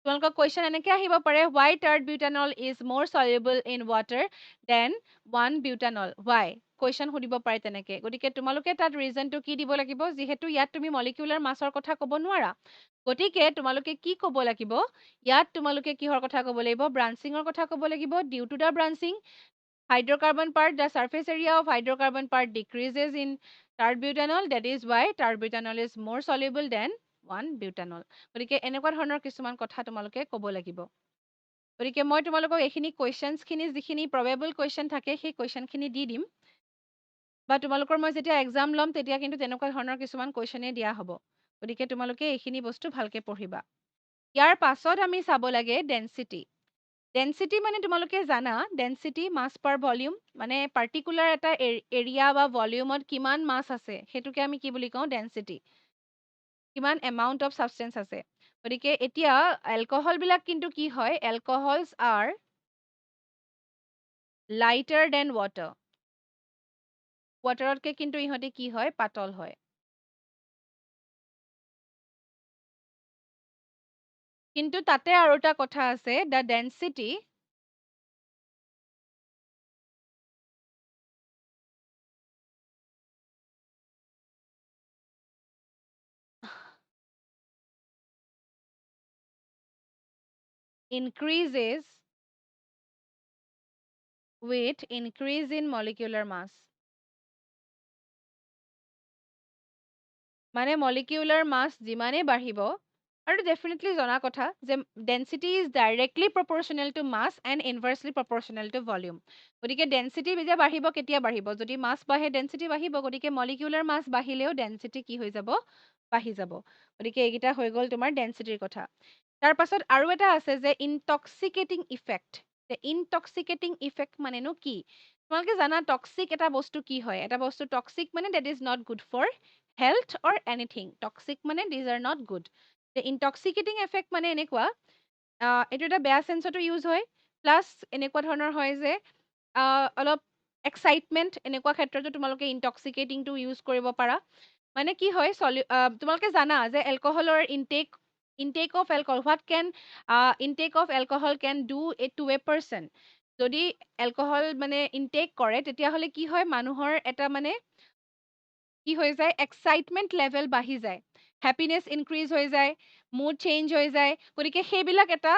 তোমালোকৰ কোৱেশ্চন এনেকে আহিব পাৰে why tert butanol is more soluble in water than 1 butanol why question সুধিব পাৰে তেনেকে গতিকে তোমালোকে তাত ৰিজনটো কি দিব লাগিব যিহেতু ইয়াত তুমি মলিকিউলাৰ মাছৰ কথা ক'ব নোৱাৰা গতিকে তোমালোকে কি ক'ব লাগিব ইয়াত তোমালোকে কিহৰ কথা ক'ব লাগিব ব্ৰাঞ্চিঙৰ কথা ক'ব লাগিব due to the branching hydrocarbon part the surface area of hydrocarbon part decreases in tert-butanol that is why tert-butanol is more soluble than 1-butanol গতিকে এনেকুৱা ধৰণৰ কিছুমান কথা তোমালোকে ক'ব লাগিব গতিকে মই তোমালোকক এইখিনি কুৱেশ্যনছখিনি যিখিনি প্ৰবেবল কুৱেশ্যন থাকে সেই কুৱেশ্যনখিনি দি দিম বা তোমালোকৰ মই যেতিয়া এক্সাম ল'ম তেতিয়া কিন্তু তেনেকুৱা ধৰণৰ কিছুমান কুৱেশ্যনেই দিয়া হ'ব গতিকে তোমালোকে এইখিনি বস্তু ভালকে পঢ়িবা ইয়াৰ পাছত আমি চাব লাগে ডেনচিটি ডেনচিটি মানে তোমালোকে জানা ডেনচিটি মাছ পাৰ ভলিউম মানে পাৰ্টিকুলাৰ এটা এৰিয়া বা ভলিউমত কিমান মাছ আছে সেইটোকে আমি কি বুলি কওঁ ডেনচিটি কিমান এমাউণ্ট অফ ছাবষ্টেন্স আছে গতিকে এতিয়া এলকহলবিলাক কিন্তু কি হয় এলকহলছ আৰ লাইটাৰ দেন ৱাটাৰ ৱাটাৰতকে কিন্তু ইহঁতে কি হয় পাতল হয় কিন্তু তাতে আৰু এটা কথা আছে the density increases with increase in molecular mass মানে মলিকিউলাৰ মাছ যিমানেই বাঢ়িব আৰু ডেফিনেটলি জনা কথা যে density is directly proportional to mass and inversely proportional to volume গতিকে ডেনচিটি যেতিয়া বাঢ়িব কেতিয়া বাঢ়িব যদি মাছ বাঢ়ে ডেনচিটি বাঢ়িব গতিকে মলিকিউলাৰ মাছ বাঢ়িলেও ডেনচিটি কি হৈ যাব বাঢ়ি যাব গতিকে এইকেইটা হৈ গ'ল তোমাৰ ডেনচিটিৰ কথা তাৰ পাছত আৰু এটা আছে যে ইনটক্সিকেটিং ইফেক্ট ইনটক্সিকেটিং ইফেক্ট মানেনো কি তোমালোকে জানা টক্সিক এটা বস্তু কি হয় এটা বস্তু টক্সিক মানে that is not good for health or anything toxic মানে these are not good intoxicating effect মানে এনেকুৱা এইটো এটা বেয়া চেন্সতো ইউজ হয় প্লাছ এনেকুৱা ধৰণৰ হয় যে অলপ এক্সাইটমেণ্ট এনেকুৱা ক্ষেত্ৰতো তোমালোকে ইনটক্সিকেটিংটো ইউজ কৰিব পাৰা মানে কি হয় তোমালোকে জানা যে এলকহলৰ intake of alcohol what can intake of alcohol can do it to a person যদি এলকহল মানে ইনটেক কৰে তেতিয়াহ'লে কি হয় মানুহৰ এটা মানে কি হৈ যায় এক্সাইটমেণ্ট লেভেল বাঢ়ি যায় হেপিনেছ ইনক্ৰিজ হৈ যায় মুড চেঞ্জ হৈ যায় গতিকে সেইবিলাক এটা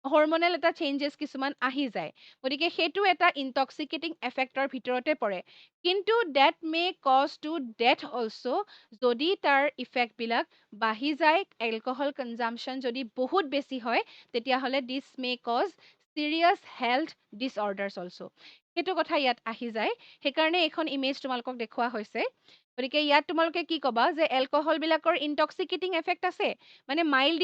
হৰমনেল এটা চেঞ্জেছ কিছুমান আহি যায় গতিকে সেইটো এটা ইনটক্সিকেটিং এফেক্টৰ ভিতৰতে পৰে কিন্তু that may cause to death also' যদি তাৰ ইফেক্টবিলাক বাঢ়ি যায় এলকহল কনজামশ্যন যদি বহুত বেছি হয় তেতিয়াহ'লে this may cause serious health disorders also' সেইটো কথা ইয়াত আহি যায় সেইকাৰণে এইখন ইমেজ তোমালোকক দেখুওৱা হৈছে গতিকে ইয়াত তোমালোকে কি ক'বা যে এলকহলবিলাকৰ ইনটক্সিকেটিং এফেক্ট আছে মানে মাইল্ড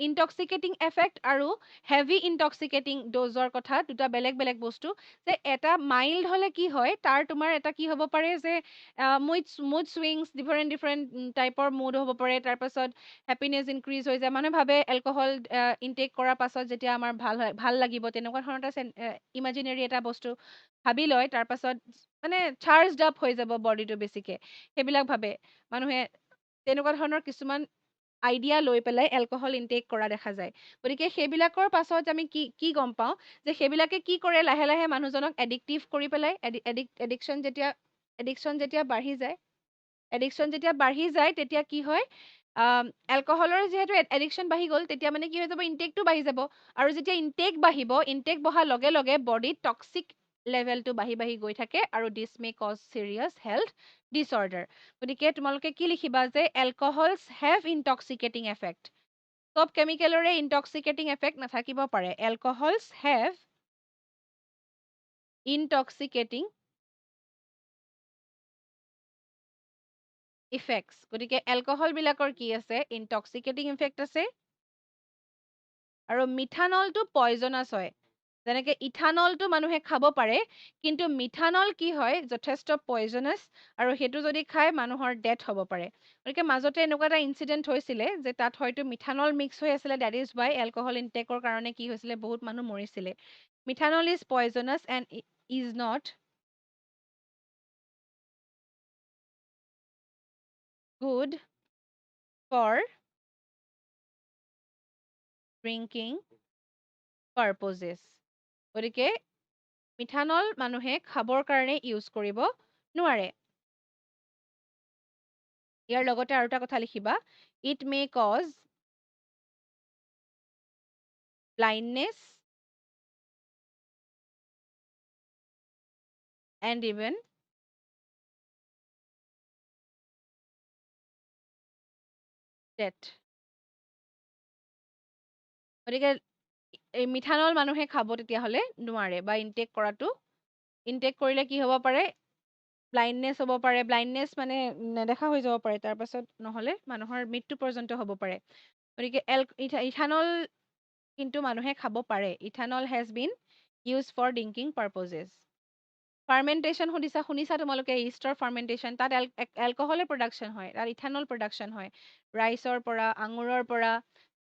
ইনটক্সিকেটিং এফেক্ট আৰু হেভি ইনটক্সিকেটিং ড'জৰ কথা দুটা বেলেগ বেলেগ বস্তু যে এটা মাইল্ড হ'লে কি হয় তাৰ তোমাৰ এটা কি হ'ব পাৰে যে মুড চুইংছ ডিফাৰেণ্ট টাইপৰ মুড হ'ব পাৰে তাৰপাছত হেপিনেছ ইনক্ৰিজ হৈ যায় মানুহে ভাবে এলকহল ইনটেক কৰাৰ পাছত যেতিয়া আমাৰ ভাল লাগিব তেনেকুৱা ধৰণৰ এটা ইমাজিনেৰী এটা বস্তু ভাবি লয় তাৰপাছত মানে চাৰ্জড আপ হৈ যাব বডিটো বেছিকে সেইবিলাক ভাবে মানুহে তেনেকুৱা ধৰণৰ কিছুমান আইডিয়া লৈ পেলাই এলকহল ইনটেক কৰা দেখা যায় গতিকে সেইবিলাকৰ পাছত আমি কি কি গম পাওঁ যে সেইবিলাকে কি কৰে লাহে লাহে মানুহজনক এডিক্টিভ কৰি পেলাই এডিকশ্যন যেতিয়া বাঢ়ি যায় তেতিয়া কি হয় এলকহলৰ যিহেতু এডিকশ্যন বাঢ়ি গ'ল তেতিয়া মানে কি হৈ যাব ইনটেকটো বাঢ়ি যাব আৰু যেতিয়া ইনটেক বাঢ়িব ইনটেক বঢ়াৰ লগে লগে বডিত টক্সিক লেভেলটো বাঢ়ি বাঢ়ি গৈ থাকে আৰু this may cause serious health disorder গতিকে তোমালোকে কি লিখিবা যে এলকহলছ হেভ ইনটক্সিকেটিং এফেক্ট চব কেমিকেলৰে ইনটক্সিকেটিং এফেক্ট নাথাকিব পাৰে এলকহলছ হেভ ইনটক্সিকেটিং ইফেক্টছ গতিকে এলকহলবিলাকৰ কি আছে ইনটক্সিকেটিং ইফেক্ট আছে আৰু মিথানলটো পয়জনাছ হয় যেনেকে ইথানলটো মানুহে খাব পাৰে কিন্তু মিথানল কি হয় যথেষ্ট পয়জনাছ আৰু সেইটো যদি খায় মানুহৰ ডেথ হ'ব পাৰে গতিকে মাজতে এনেকুৱা এটা ইনচিডেণ্ট হৈছিলে যে তাত হয়তো মিথানল মিক্স হৈ আছিলে ডেট ইজ ৱাই এলকহল ইনটেকৰ কাৰণে কি হৈছিলে বহুত মানুহ মৰিছিলে methanol is poisonous and is not good for drinking purposes গতিকে মিথানল মানুহে খাবৰ কাৰণে ইউজ কৰিব নোৱাৰে। ইয়াৰ লগতে আৰু এটা কথা লিখিবা, it may cause blindness and even death. গতিকে এই মিথানল মানুহে খাব তেতিয়াহ'লে নোৱাৰে, বা ইনটেক কৰিলে কি হ'ব পাৰে, ব্লাইণ্ডনেছ হ'ব পাৰে। ব্লাইণ্ডনেছ মানে নেদেখা হৈ যাব পাৰে, তাৰপাছত নহ'লে মানুহৰ মৃত্যু পৰ্যন্ত হ'ব পাৰে। গতিকে ইথানল কিন্তু মানুহে খাব পাৰে। Ethanol has been use for drinking purposes. Fermentation শুনিছা তোমালোকে, ইষ্টৰ ফাৰ্মেণ্টেশ্যন, তাত এলকহলৰ প্ৰডাকশ্যন হয়, তাত ইথানল প্ৰডাকশ্যন হয়। ৰাইচৰ পৰা, আঙুৰৰ পৰা,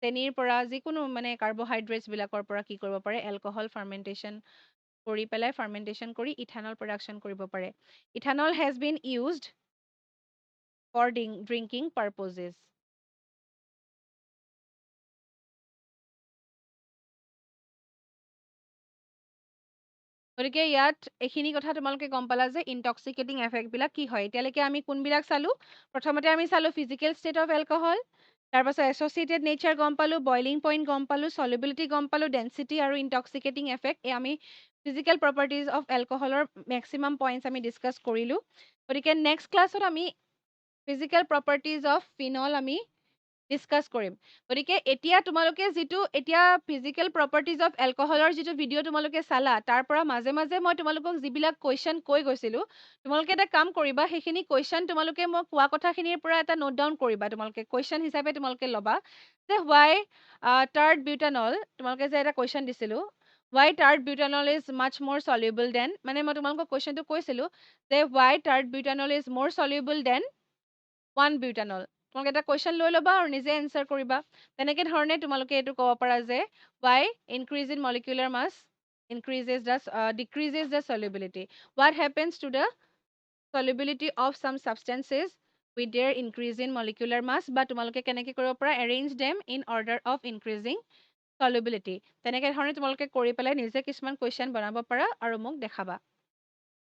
চেনিৰ পৰা, যিকোনো মানে কাৰ্বহাইড্ৰেটছবিলাকৰ পৰা কি কৰিব পাৰে, এলকহল ফাৰ্মেণ্টেশ্যন কৰি পেলাই, ফাৰ্মেণ্টেশ্যন কৰি ইথানল প্ৰডাকশ্যন কৰিব পাৰে। Ethanol has been used for drinking purposes. গতিকে ইয়াত এইখিনি কথা তোমালোকে গম পালা যে ইনটক্সিকেটিং এফেক্টবিলাক কি হয়। এতিয়ালৈকে আমি কোনবিলাক চালো? প্ৰথমতে আমি চালো ফিজিকেল ষ্টেট অফ এলকহল, তাৰপাছত এছ'চিয়েটেড নেচাৰ গম পালো, বইলিং পইণ্ট গম পালো, সলিবিলিটি গম পালো, ডেন্সিটি আৰু ইনটক্সিকেটিং এফেক্ট। এই আমি ফিজিকেল প্ৰপাৰ্টিজ অফ এলকহলৰ মেক্সিমাম পইণ্টছ আমি ডিছকাছ কৰিলোঁ। গতিকে নেক্সট ক্লাছত আমি ফিজিকেল প্ৰপাৰ্টিজ অফ ফিনল আমি ডিছকাছ কৰিম। গতিকে এতিয়া তোমালোকে যিটো এতিয়া ফিজিকেল প্ৰপাৰ্টিজ অফ এলকহলৰ যিটো ভিডিঅ' তোমালোকে চালা, তাৰ পৰা মাজে মাজে মই তোমালোকক যিবিলাক কুৱেশ্যন কৈ গৈছিলোঁ, তোমালোকে এটা কাম কৰিবা, সেইখিনি কুৱেশ্যন তোমালোকে মই কোৱা কথাখিনিৰ পৰা এটা নোট ডাউন কৰিবা। তোমালোকে কুৱেশ্যন হিচাপে তোমালোকে ল'বা যে হোৱাই টাৰ্ড বিউটানল, তোমালোকে যে এটা কুৱেশ্যন দিছিলোঁ, হোৱাই টাৰ্ড বিউটানল ইজ মাছ মোৰ চলিউবল দেন, মানে মই তোমালোকক কুৱেশ্যনটো কৈছিলোঁ যে হোৱাই টাৰ্ড বিউটানল ইজ মোৰ চলিউবল দেন 1 বিউটানল। তোমালোকে এটা কুৱেশ্যন লৈ ল'বা আৰু নিজে এনচাৰ কৰিবা। তেনেকে ধৰণে তোমালোকে এইটো ক'ব পাৰা যে why increase in molecular mass decreases the solubility. What happens to the solubility of some substances with their increase in molecular mass? বা তোমালোকে কেনেকে কৰিব পাৰা, arrange them in order of increasing solubility. তেনেকে ধৰণে তোমালোকে কৰি পেলাই নিজে কিছুমান কুৱেশ্যন বনাব পাৰা আৰু মোক দেখাবা।